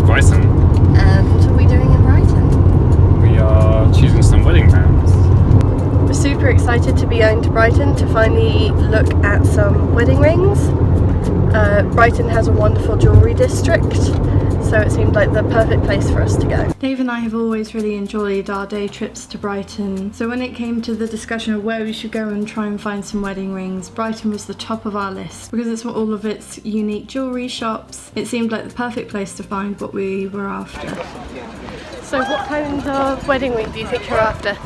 to Brighton. And what are we doing in Brighton? We are choosing some wedding bands. We're super excited to be going to Brighton to finally look at some wedding rings. Brighton has a wonderful jewellery district, so it seemed like the perfect place for us to go. Dave and I have always really enjoyed our day trips to Brighton, so when it came to the discussion of where we should go and try and find some wedding rings, Brighton was the top of our list because it's all of its unique jewellery shops. It seemed like the perfect place to find what we were after. So what kind of wedding ring do you think you're after?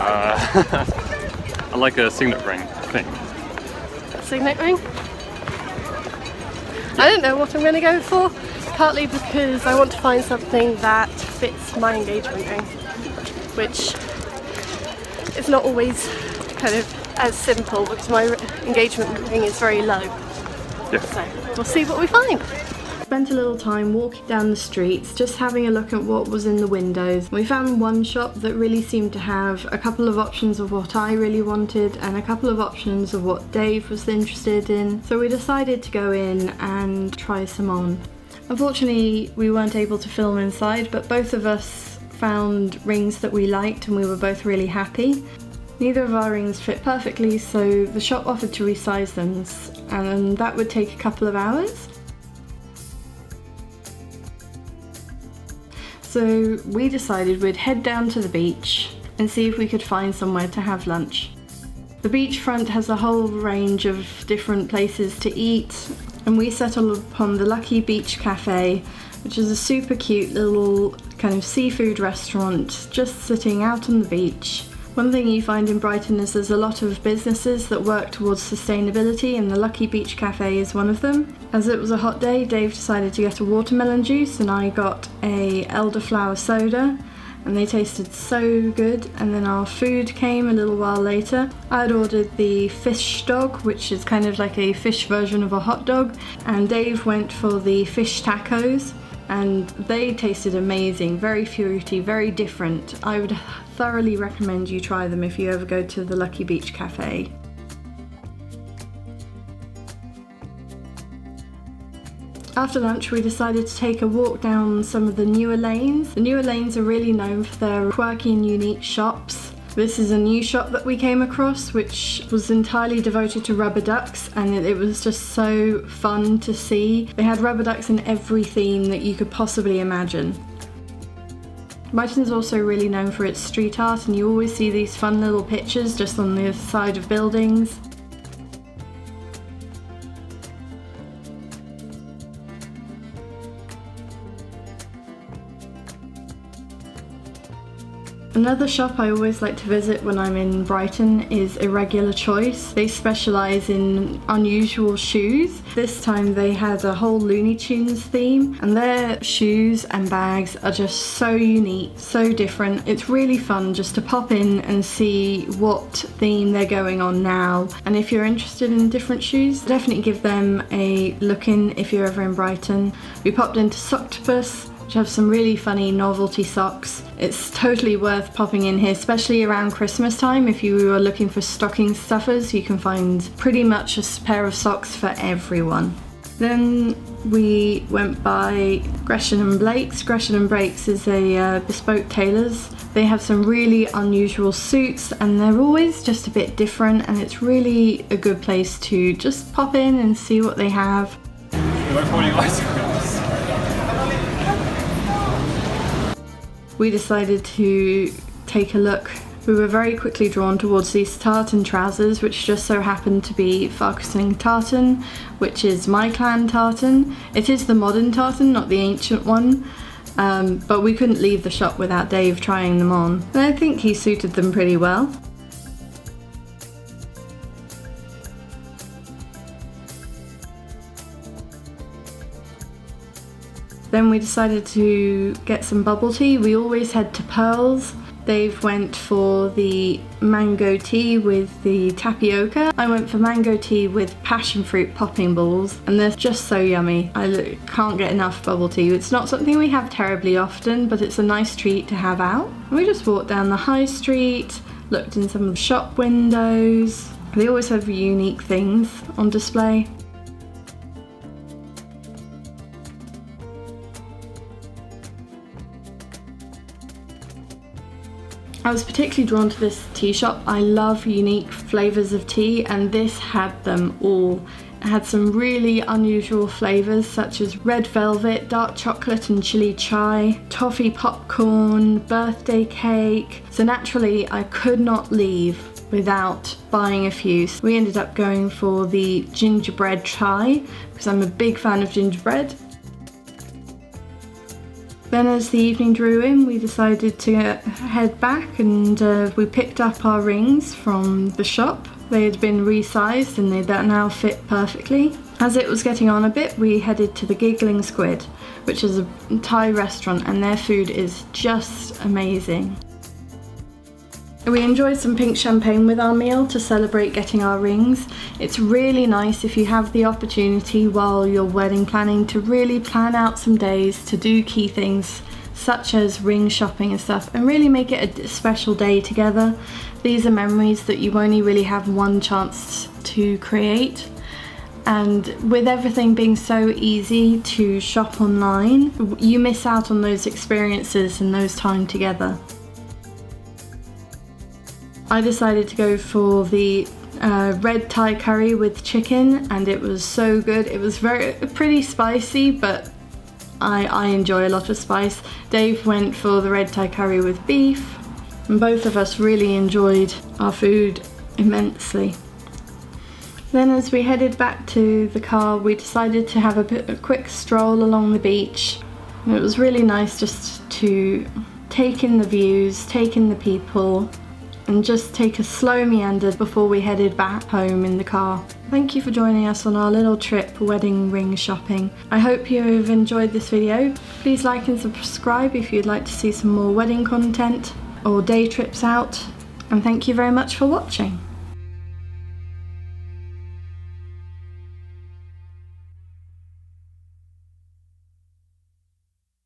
I like a signet ring, I think. Signet ring? I don't know what I'm going to go for, partly because I want to find something that fits my engagement ring, which is not always kind of as simple because my engagement ring is very low. Yeah. So we'll see what we find. Spent a little time walking down the streets, just having a look at what was in the windows. We found one shop that really seemed to have a couple of options of what I really wanted and a couple of options of what Dave was interested in. So we decided to go in and try some on. Unfortunately, we weren't able to film inside, but both of us found rings that we liked and we were both really happy. Neither of our rings fit perfectly, so the shop offered to resize them, and that would take a couple of hours. So we decided we'd head down to the beach and see if we could find somewhere to have lunch. The beachfront has a whole range of different places to eat, and we settled upon the Lucky Beach Cafe, which is a super cute little kind of seafood restaurant just sitting out on the beach. One thing you find in Brighton is there's a lot of businesses that work towards sustainability, and the Lucky Beach Cafe is one of them. As it was a hot day, Dave decided to get a watermelon juice and I got a elderflower soda, and they tasted so good. And then our food came a little while later. I'd ordered the fish dog, which is kind of like a fish version of a hot dog, and Dave went for the fish tacos. And they tasted amazing, very fruity, very different. I would thoroughly recommend you try them if you ever go to the Lucky Beach Cafe. After lunch, we decided to take a walk down some of the newer lanes. The newer lanes are really known for their quirky and unique shops. This is a new shop that we came across, which was entirely devoted to rubber ducks, and it was just so fun to see. They had rubber ducks in every theme that you could possibly imagine. Brighton's also really known for its street art, and you always see these fun little pictures just on the side of buildings. Another shop I always like to visit when I'm in Brighton is Irregular Choice. They specialise in unusual shoes. This time they had a whole Looney Tunes theme, and their shoes and bags are just so unique, so different. It's really fun just to pop in and see what theme they're going on now. And if you're interested in different shoes, definitely give them a look in if you're ever in Brighton. We popped into Soctopus, which have some really funny novelty socks. It's totally worth popping in here, especially around Christmas time. If you are looking for stocking stuffers, you can find pretty much a pair of socks for everyone. Then we went by Gresham and Blake's. Gresham and Blake's is a bespoke tailors. They have some really unusual suits, and they're always just a bit different, and it's really a good place to just pop in and see what they have. We decided to take a look. We were very quickly drawn towards these tartan trousers, which just so happened to be Farquharson tartan, which is my clan tartan. It is the modern tartan, not the ancient one, but we couldn't leave the shop without Dave trying them on. And I think he suited them pretty well. Then we decided to get some bubble tea. We always head to Pearls. Dave went for the mango tea with the tapioca. I went for mango tea with passion fruit popping balls, and they're just so yummy. I can't get enough bubble tea. It's not something we have terribly often, but it's a nice treat to have out. We just walked down the high street, looked in some shop windows. They always have unique things on display. I was particularly drawn to this tea shop. I love unique flavours of tea, and this had them all. It had some really unusual flavours such as red velvet, dark chocolate and chili chai, toffee popcorn, birthday cake. So naturally I could not leave without buying a few. So we ended up going for the gingerbread chai because I'm a big fan of gingerbread. Then as the evening drew in, we decided to head back, and we picked up our rings from the shop. They had been resized and they now fit perfectly. As it was getting on a bit, we headed to the Giggling Squid, which is a Thai restaurant, and their food is just amazing. We enjoyed some pink champagne with our meal to celebrate getting our rings. It's really nice if you have the opportunity while you're wedding planning to really plan out some days to do key things such as ring shopping and stuff, and really make it a special day together. These are memories that you only really have one chance to create. And with everything being so easy to shop online, you miss out on those experiences and those time together. I decided to go for the red Thai curry with chicken, and it was so good. It was pretty spicy, but I enjoy a lot of spice. Dave went for the red Thai curry with beef, and both of us really enjoyed our food immensely. Then as we headed back to the car, we decided to have a quick stroll along the beach. And it was really nice just to take in the views, take in the people, and just take a slow meander before we headed back home in the car. Thank you for joining us on our little trip wedding ring shopping. I hope you have enjoyed this video. Please like and subscribe if you'd like to see some more wedding content or day trips out. And thank you very much for watching.